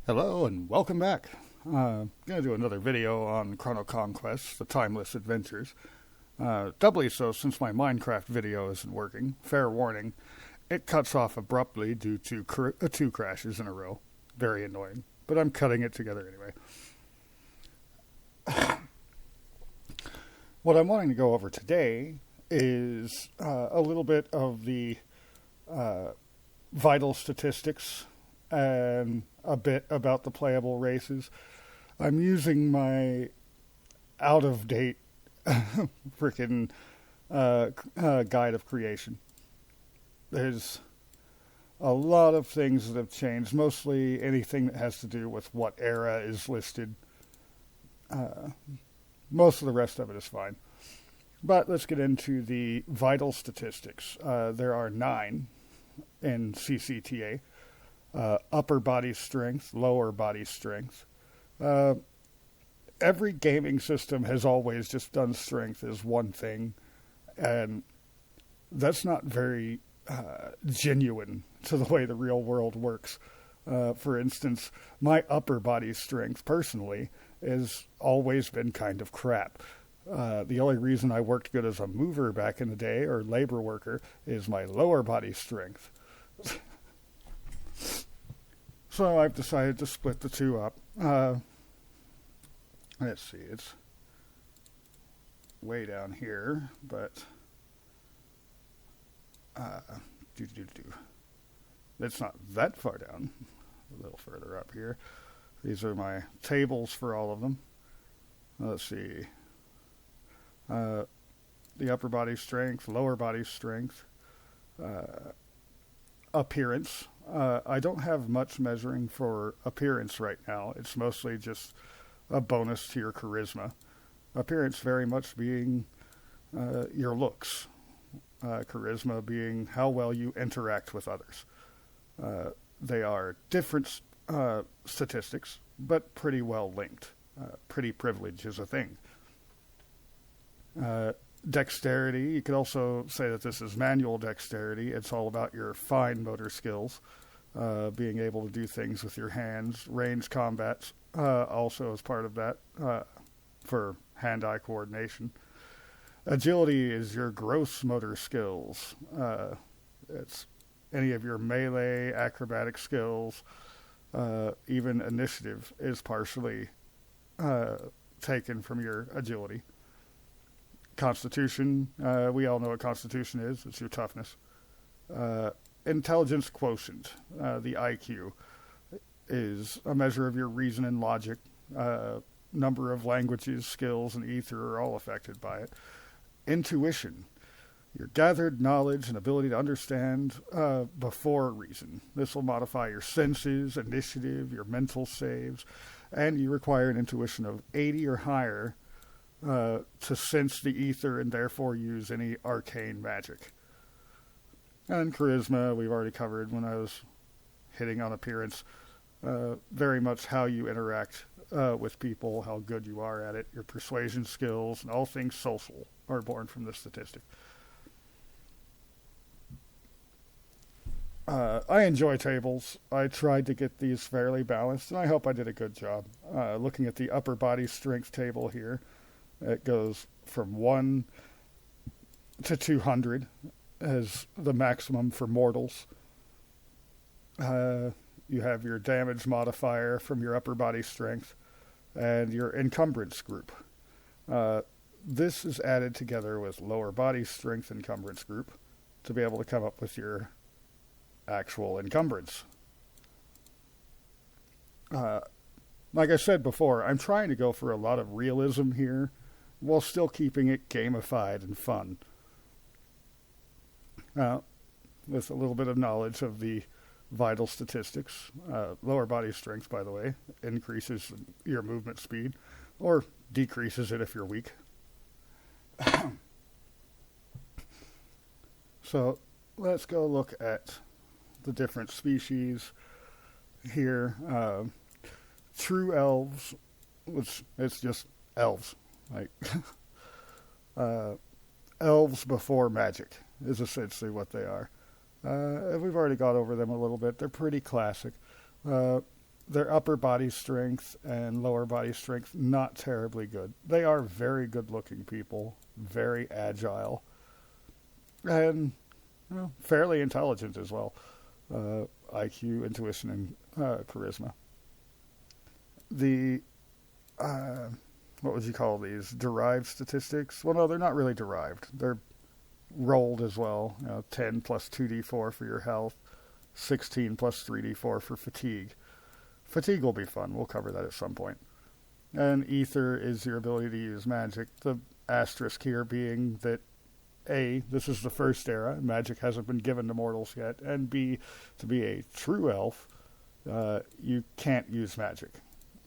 Hello and welcome back. I'm going to do another video on Chrono Conquest, the Timeless Adventures. Doubly so since my Minecraft video isn't working. Fair warning, it cuts off abruptly due to two crashes in a row. Very annoying, but I'm cutting it together anyway. What I'm wanting to go over today is a little bit of the vital statistics and a bit about the playable races. I'm using my out-of-date freaking guide of creation. There's a lot of things that have changed, mostly anything that has to do with what era is listed. Most of the rest of it is fine. But let's get into the vital statistics. There are 9 in CCTA. Upper body strength, lower body strength. Every gaming system has always just done strength as one thing, and that's not very genuine to the way the real world works. For instance, my upper body strength, personally, has always been kind of crap. The only reason I worked good as a mover back in the day, or labor worker, is my lower body strength. So I've decided to split the two up. Let's see, it's way down here, but it's not that far down. A little further up here. These are my tables for all of them. Let's see. The upper body strength, lower body strength, appearance. I don't have much measuring for appearance right now. It's mostly just a bonus to your charisma. Appearance very much being your looks. Charisma being how well you interact with others. They are different statistics, but pretty well linked. Pretty privilege is a thing. Dexterity, you could also say that this is manual dexterity. It's all about your fine motor skills, being able to do things with your hands. Range combats also is part of that for hand-eye coordination. Agility is your gross motor skills. It's any of your melee, acrobatic skills. Even initiative is partially taken from your agility. Constitution, we all know what Constitution is. It's your toughness. Intelligence quotient, the IQ, is a measure of your reason and logic. Number of languages, skills, and ether are all affected by it. Intuition, your gathered knowledge and ability to understand before reason. This will modify your senses, initiative, your mental saves, and you require an intuition of 80 or higher to sense the ether and therefore use any arcane magic. And charisma, we've already covered when I was hitting on appearance. Very much how you interact with people, how good you are at it, your persuasion skills, and all things social are born from this statistic. I enjoy tables. I tried to get these fairly balanced, and I hope I did a good job. Looking at the upper body strength table here, it goes from 1 to 200 as the maximum for mortals. You have your damage modifier from your upper body strength and your encumbrance group. This is added together with lower body strength encumbrance group to be able to come up with your actual encumbrance. Like I said before, I'm trying to go for a lot of realism here while still keeping it gamified and fun. With a little bit of knowledge of the vital statistics. Lower body strength, by the way, increases your movement speed or decreases it if you're weak. So let's go look at the different species here. True elves, which it's just elves. Like elves before magic is essentially what they are. We've already got over them a little bit. They're pretty classic. their upper body strength and lower body strength, not terribly good. They are very good looking people, very agile, and fairly intelligent as well. IQ, intuition, and charisma. The, what would you call these? Derived statistics? Well, no, they're not really derived. They're rolled as well. 10 plus 2d4 for your health, 16 plus 3d4 for fatigue. Fatigue will be fun. We'll cover that at some point. And ether is your ability to use magic. The asterisk here being that A, this is the first era. Magic hasn't been given to mortals yet. And B, to be a true elf, you can't use magic.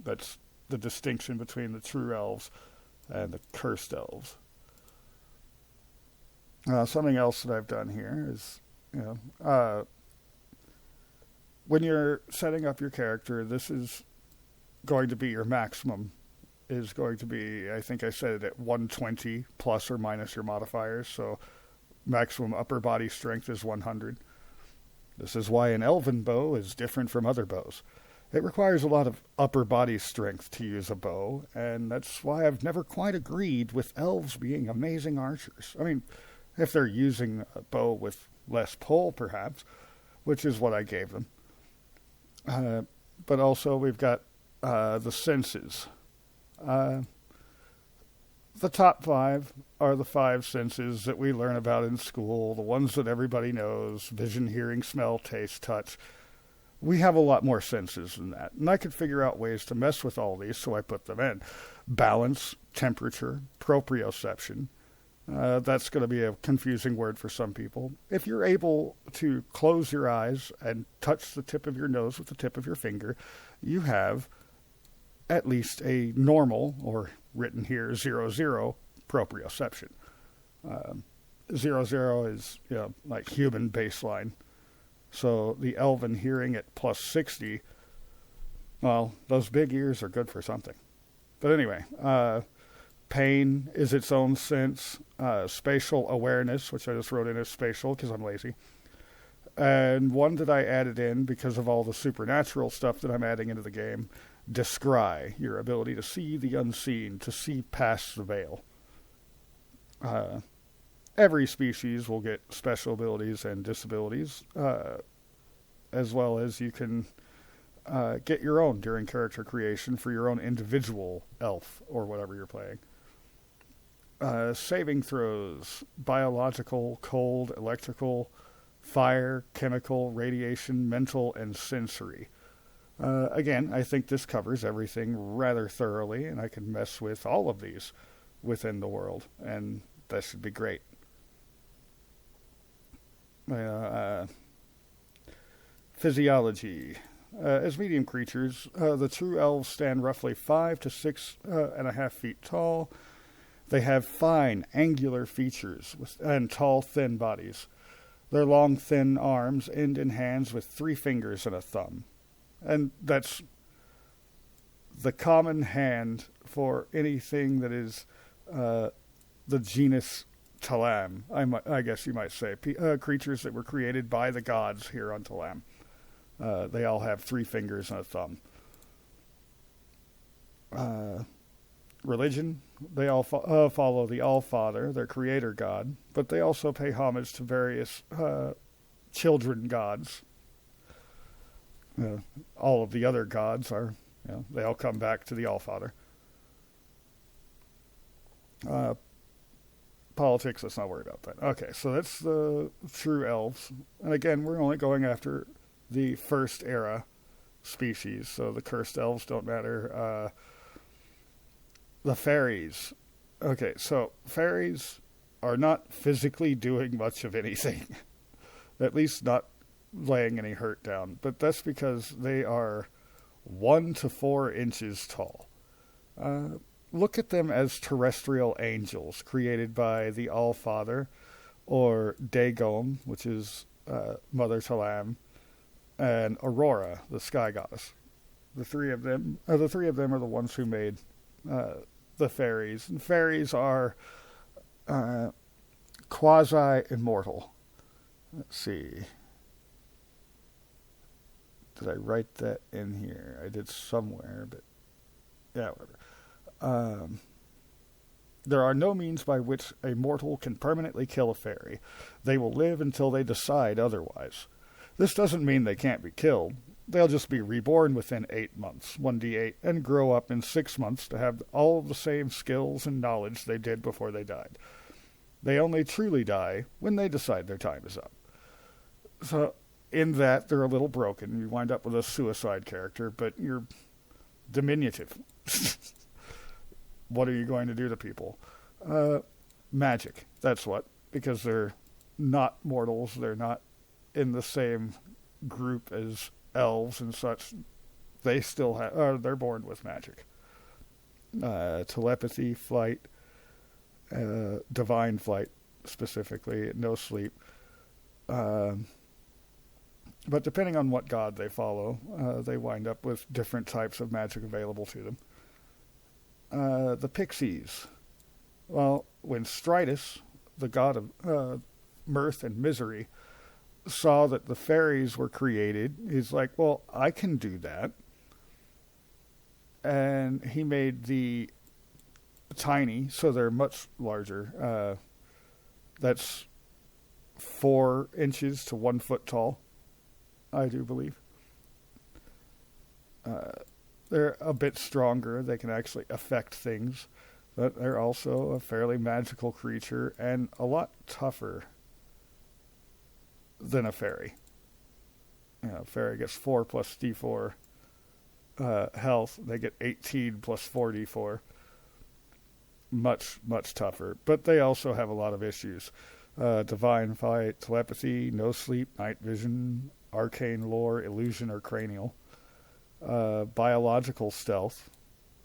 That's the distinction between the true elves and the cursed elves. Something else that I've done here is, when you're setting up your character, this is going to be your maximum. Is going to be, I think I said it at 120 plus or minus your modifiers. So maximum upper body strength is 100. This is why an elven bow is different from other bows. It requires a lot of upper body strength to use a bow, and that's why I've never quite agreed with elves being amazing archers. I mean, if they're using a bow with less pull, perhaps, which is what I gave them. But also we've got the senses. The top 5 are the 5 senses that we learn about in school, the ones that everybody knows: vision, hearing, smell, taste, touch. We have a lot more senses than that, and I could figure out ways to mess with all these, so I put them in. Balance, temperature, proprioception. That's going to be a confusing word for some people. If you're able to close your eyes and touch the tip of your nose with the tip of your finger, you have at least a normal, or written here, 0-0 proprioception. 0-0 is like human baseline. So the elven hearing at plus 60, well, those big ears are good for something. But anyway, pain is its own sense. Spatial awareness, which I just wrote in as spatial because I'm lazy. And one that I added in because of all the supernatural stuff that I'm adding into the game, descry, your ability to see the unseen, to see past the veil. Every species will get special abilities and disabilities, as well as you can get your own during character creation for your own individual elf or whatever you're playing. Saving throws: biological, cold, electrical, fire, chemical, radiation, mental, and sensory. Again, I think this covers everything rather thoroughly, and I can mess with all of these within the world, and that should be great. Physiology. As medium creatures, the true elves stand roughly 5 to 6.5 feet tall. They have fine, angular features and tall, thin bodies. Their long, thin arms end in hands with 3 fingers and a thumb. And that's the common hand for anything that is the genus Talam, I guess you might say. Creatures that were created by the gods here on Talam. They all have 3 fingers and a thumb. Religion, they all follow the All-Father, their creator god, but they also pay homage to various children gods. All of the other gods are, they all come back to the All-Father. Politics, let's not worry about that. Okay, so that's the true elves. And again, we're only going after the first era species, so the cursed elves don't matter. The fairies. Okay, so fairies are not physically doing much of anything. At least not laying any hurt down. But that's because they are 1 to 4 inches tall. Look at them as terrestrial angels created by the All-Father, or Dagon, which is Mother Talam, and Aurora, the sky goddess. The three of them are the ones who made the fairies. And fairies are quasi-immortal. Let's see. Did I write that in here? I did somewhere, but yeah, whatever. There are no means by which a mortal can permanently kill a fairy. They will live until they decide otherwise. This doesn't mean they can't be killed. They'll just be reborn within 8 months, 1d8, and grow up in 6 months to have all of the same skills and knowledge they did before they died. They only truly die when they decide their time is up. So, in that, they're a little broken. You wind up with a suicide character, but you're diminutive. What are you going to do to people? Magic, that's what. Because they're not mortals, they're not in the same group as elves and such. They still have, they're born with magic. Telepathy, flight, divine flight specifically, no sleep. But depending on what god they follow, they wind up with different types of magic available to them. The pixies. Well, when Stritus, the god of mirth and misery, saw that the fairies were created, he's like, well, I can do that. And he made the tiny, so they're much larger. That's 4 inches to 1 foot tall, I do believe. They're a bit stronger. They can actually affect things. But they're also a fairly magical creature and a lot tougher than a fairy. A fairy gets 4 plus d4 health. They get 18 plus 4d4. Much, much tougher. But they also have a lot of issues. Divine fight, telepathy, no sleep, night vision, arcane lore, illusion, or cranial. Biological stealth,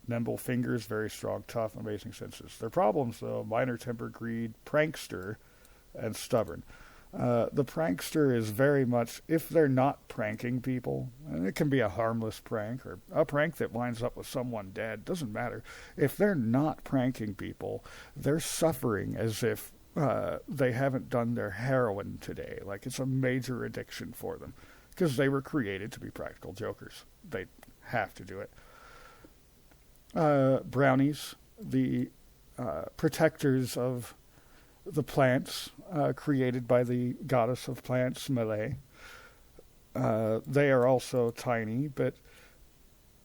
nimble fingers, very strong, tough, amazing senses. Their problems, though, minor temper, greed, prankster, and stubborn. The prankster is very much, if they're not pranking people, and it can be a harmless prank or a prank that winds up with someone dead, doesn't matter. If they're not pranking people, they're suffering as if they haven't done their heroin today. Like it's a major addiction for them. Because they were created to be practical jokers. They have to do it. Brownies, the protectors of the plants, created by the goddess of plants, Melee. They are also tiny, but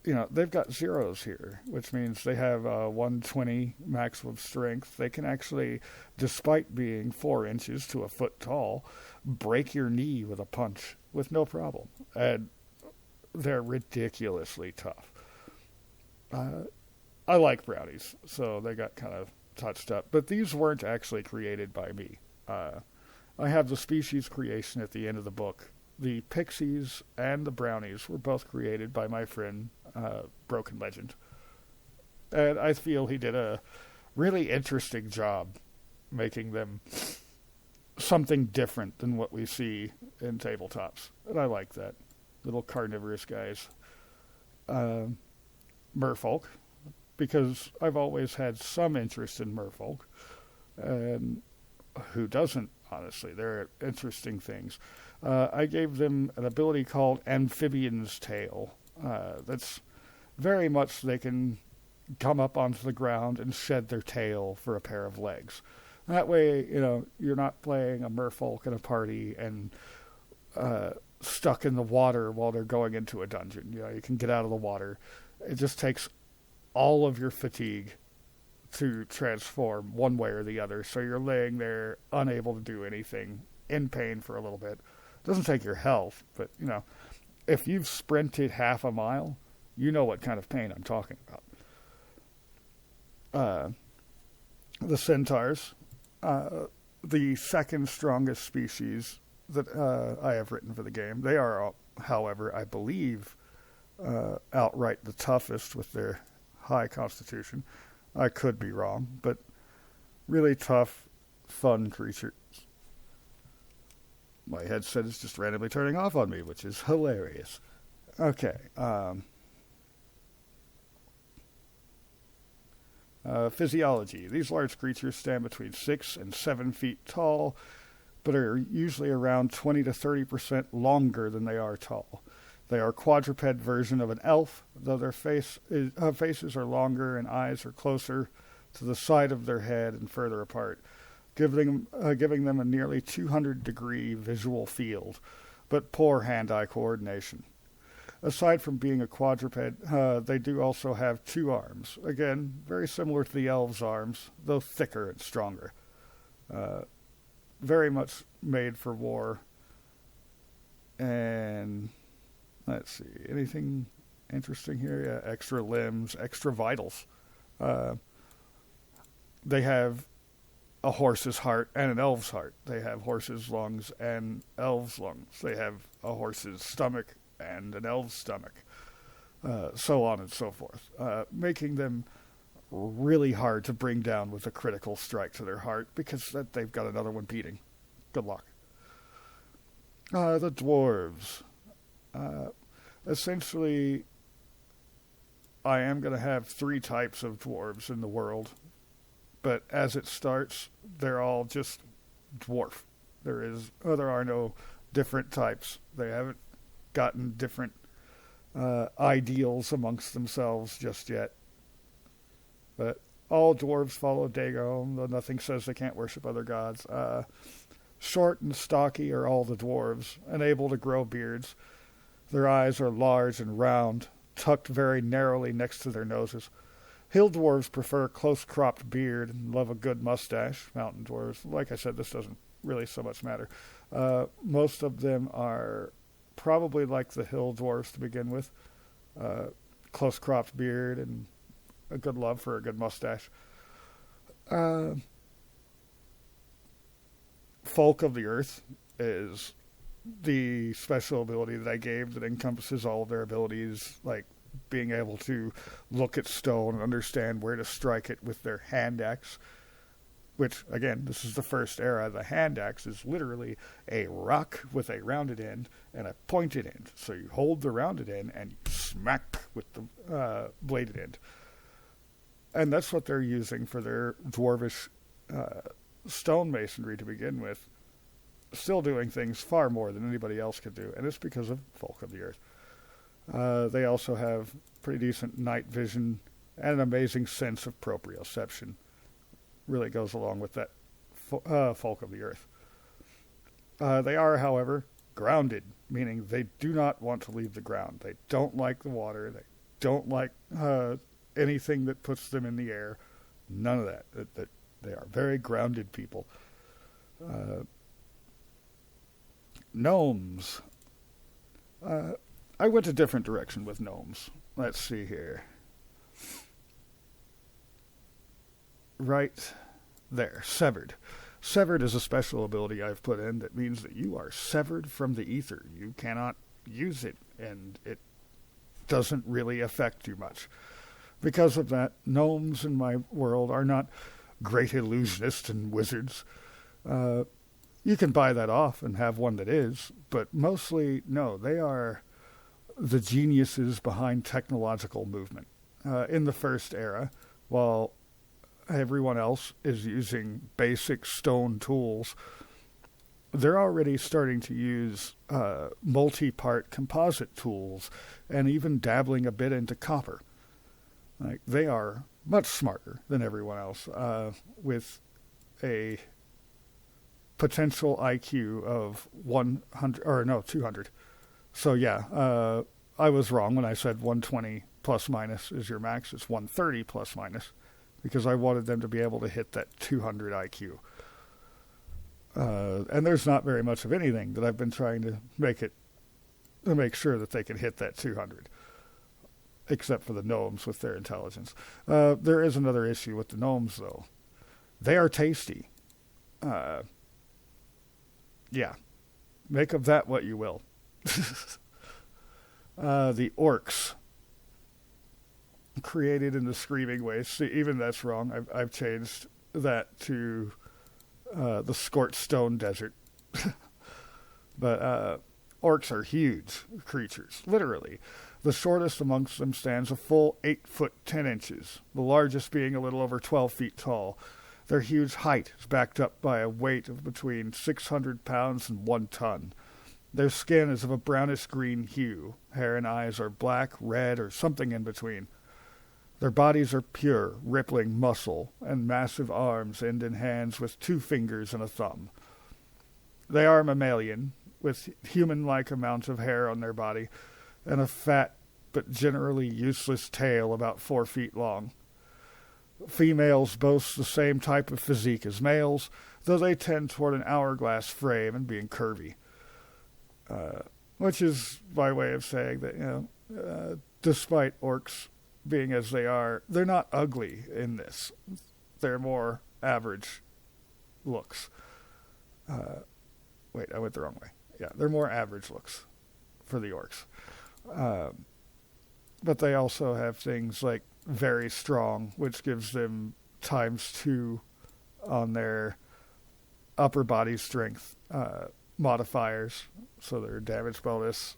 they've got zeros here, which means they have 120 maximum strength. They can actually, despite being 4 inches to a foot tall, break your knee with a punch with no problem. And they're ridiculously tough. I like brownies, so they got kind of touched up. But these weren't actually created by me. I have the species creation at the end of the book. The pixies and the brownies were both created by my friend, Broken Legend. And I feel he did a really interesting job making them something different than what we see in tabletops. And I like that. Little carnivorous guys. Merfolk, because I've always had some interest in merfolk. And who doesn't, honestly? They're interesting things. I gave them an ability called Amphibian's Tail. That's very much they can come up onto the ground and shed their tail for a pair of legs. That way, you're not playing a merfolk in a party and stuck in the water while they're going into a dungeon. You can get out of the water. It just takes all of your fatigue to transform one way or the other. So you're laying there unable to do anything, in pain for a little bit. It doesn't take your health, but, if you've sprinted half a mile, you know what kind of pain I'm talking about. The centaurs, the second strongest species that I have written for the game. They are, however, I believe, outright the toughest with their high constitution. I could be wrong, but really tough, fun creatures. My headset is just randomly turning off on me, which is hilarious. Okay. Physiology. These large creatures stand between 6 and 7 feet tall, but are usually around 20 to 30% longer than they are tall. They are a quadruped version of an elf, though their faces are longer and eyes are closer to the side of their head and further apart, giving them a nearly 200-degree visual field, but poor hand-eye coordination. Aside from being a quadruped, they do also have 2 arms. Again, very similar to the elves' arms, though thicker and stronger. Very much made for war. And let's see, anything interesting here? Yeah, extra limbs, extra vitals. They have a horse's heart and an elf's heart. They have horse's lungs and elf's lungs. They have a horse's stomach and an elf's stomach. So on and so forth. Making them really hard to bring down with a critical strike to their heart because they've got another one beating. Good luck. The dwarves. Essentially, I am going to have 3 types of dwarves in the world, but as it starts, they're all just dwarf. There are no different types. They haven't gotten different ideals amongst themselves just yet. But all dwarves follow Dagon, though nothing says they can't worship other gods. Short and stocky are all the dwarves, and able to grow beards. Their eyes are large and round, tucked very narrowly next to their noses. Hill dwarves prefer a close-cropped beard and love a good mustache. Mountain dwarves, like I said, this doesn't really so much matter. Most of them are probably like the hill dwarves to begin with. Close-cropped beard and a good love for a good mustache. Folk of the Earth is the special ability that I gave that encompasses all of their abilities, like being able to look at stone and understand where to strike it with their hand axe, which, again, this is the first era. The hand axe is literally a rock with a rounded end and a pointed end. So you hold the rounded end and you smack with the bladed end. And that's what they're using for their dwarvish stonemasonry to begin with. Still doing things far more than anybody else could do, and it's because of Folk of the Earth. They also have pretty decent night vision and an amazing sense of proprioception. Really goes along with that Folk of the Earth. They are, however, grounded, meaning they do not want to leave the ground. They don't like the water. They don't like anything that puts them in the air. None of that. They are very grounded people. Gnomes. I went a different direction with gnomes. Let's see here. Right there. Severed. Severed is a special ability I've put in that means that you are severed from the ether. You cannot use it, and it doesn't really affect you much. Because of that, gnomes in my world are not great illusionists and wizards. You can buy that off and have one that is, but mostly, no, they are the geniuses behind technological movement. In the first era, while everyone else is using basic stone tools, they're already starting to use multi-part composite tools and even dabbling a bit into copper. Like, they are much smarter than everyone else, with a potential IQ of 200. So yeah, I was wrong when I said 120 plus minus is your max. It's 130 plus minus, because I wanted them to be able to hit that 200 IQ. And there's not very much of anything that I've been trying to make sure that they can hit that 200. Except for the gnomes with their intelligence. There is another issue with the gnomes, though. They are tasty. Yeah. Make of that what you will. The orcs. Created in the Screaming Waste. See, even that's wrong. I've changed that to the Scorched Stone Desert. But orcs are huge creatures, literally. The shortest amongst them stands a full 8 foot 10 inches, the largest being a little over 12 feet tall. Their huge height is backed up by a weight of between 600 pounds and 1 ton. Their skin is of a brownish-green hue. Hair and eyes are black, red, or something in between. Their bodies are pure, rippling muscle, and massive arms end in hands with 2 fingers and a thumb. They are mammalian, with human-like amounts of hair on their body, and a fat but generally useless tail about 4 feet long. Females boast the same type of physique as males, though they tend toward an hourglass frame and being curvy. Which is by way of saying that, despite orcs being as they are, they're not ugly in this. They're more average looks. Wait, I went the wrong way. Yeah, they're more average looks for the orcs. But they also have things like very strong, which gives them ×2 on their upper body strength modifiers. So their damage bonus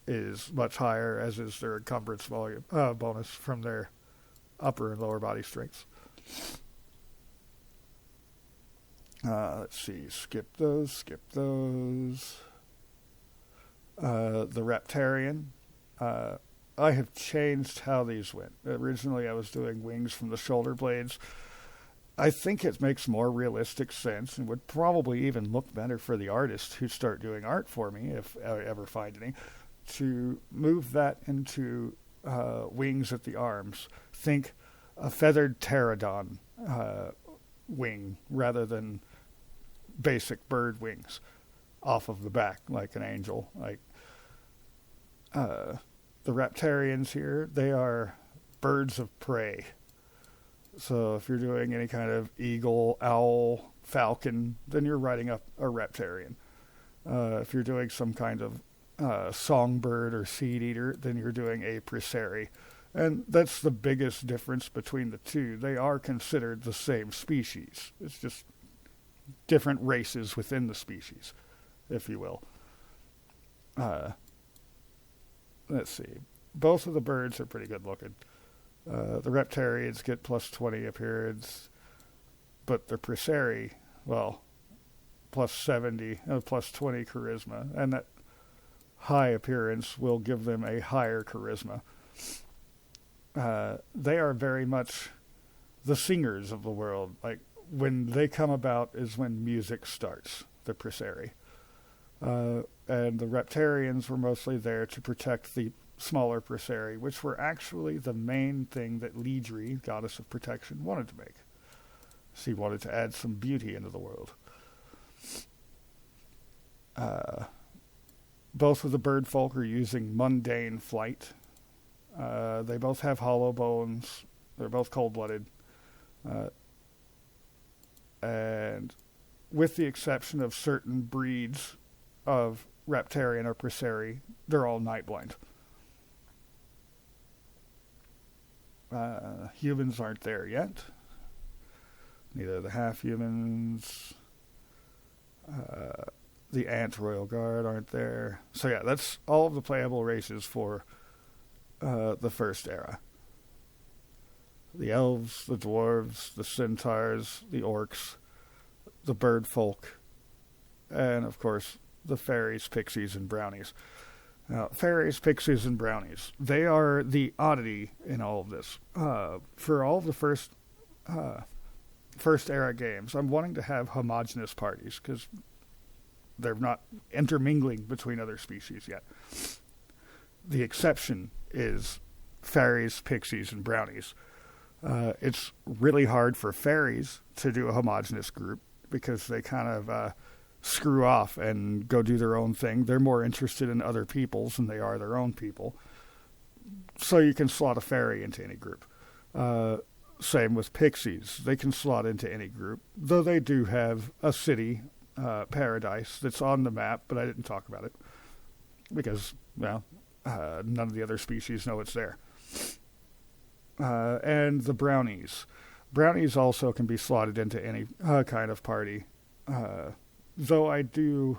is much higher, as is their encumbrance volume bonus from their upper and lower body strengths. Let's see, skip those. The Reptarian. I have changed how these went. Originally I was doing wings from the shoulder blades. I think it makes more realistic sense and would probably even look better for the artists who start doing art for me, if I ever find any, to move that into wings at the arms. Think a feathered pterodon wing rather than basic bird wings off of the back like an angel. Like the Reptarians here, they are birds of prey. So if you're doing any kind of eagle, owl, falcon, then you're riding up a Reptarian. If you're doing some kind of songbird or seed eater, then you're doing a Priseri. And that's the biggest difference between the two. They are considered the same species. It's just different races within the species, if you will. Let's see. Both of the birds are pretty good looking. The Reptarians get +20 appearance, but the Priseri, well, +70, +20 charisma, and that high appearance will give them a higher charisma. They are very much the singers of the world. Like, when they come about is when music starts, the Priseri. And the Reptarians were mostly there to protect the smaller Priseri, which were actually the main thing that Lidri, goddess of protection, wanted to make. She wanted to add some beauty into the world. Both of the bird folk are using mundane flight. They both have hollow bones. They're both cold-blooded. And with the exception of certain breeds of Reptarian or Priseri, they're all nightblind. Humans aren't there yet. Neither the half-humans, the Ant Royal Guard aren't there. So yeah, that's all of the playable races for the first era. The elves, the dwarves, the centaurs, the orcs, the bird folk, and of course the fairies, pixies, and brownies. Now, fairies, pixies, and brownies, they are the oddity in all of this. For all of the first era games, I'm wanting to have homogenous parties because they're not intermingling between other species yet. The exception is fairies, pixies, and brownies. It's really hard for fairies to do a homogenous group because they kind of screw off and go do their own thing. They're more interested in other people's than they are their own people. So you can slot a fairy into any group. Same with pixies. They can slot into any group, though they do have a city, paradise, that's on the map, but I didn't talk about it because, well, none of the other species know it's there. And the brownies. Brownies also can be slotted into any kind of party, though I do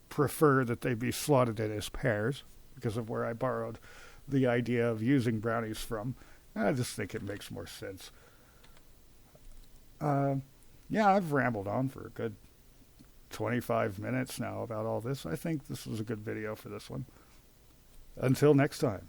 prefer that they be slotted in as pairs because of where I borrowed the idea of using brownies from. I just think it makes more sense. Yeah, I've rambled on for a good 25 minutes now about all this. I think this was a good video for this one. Until next time.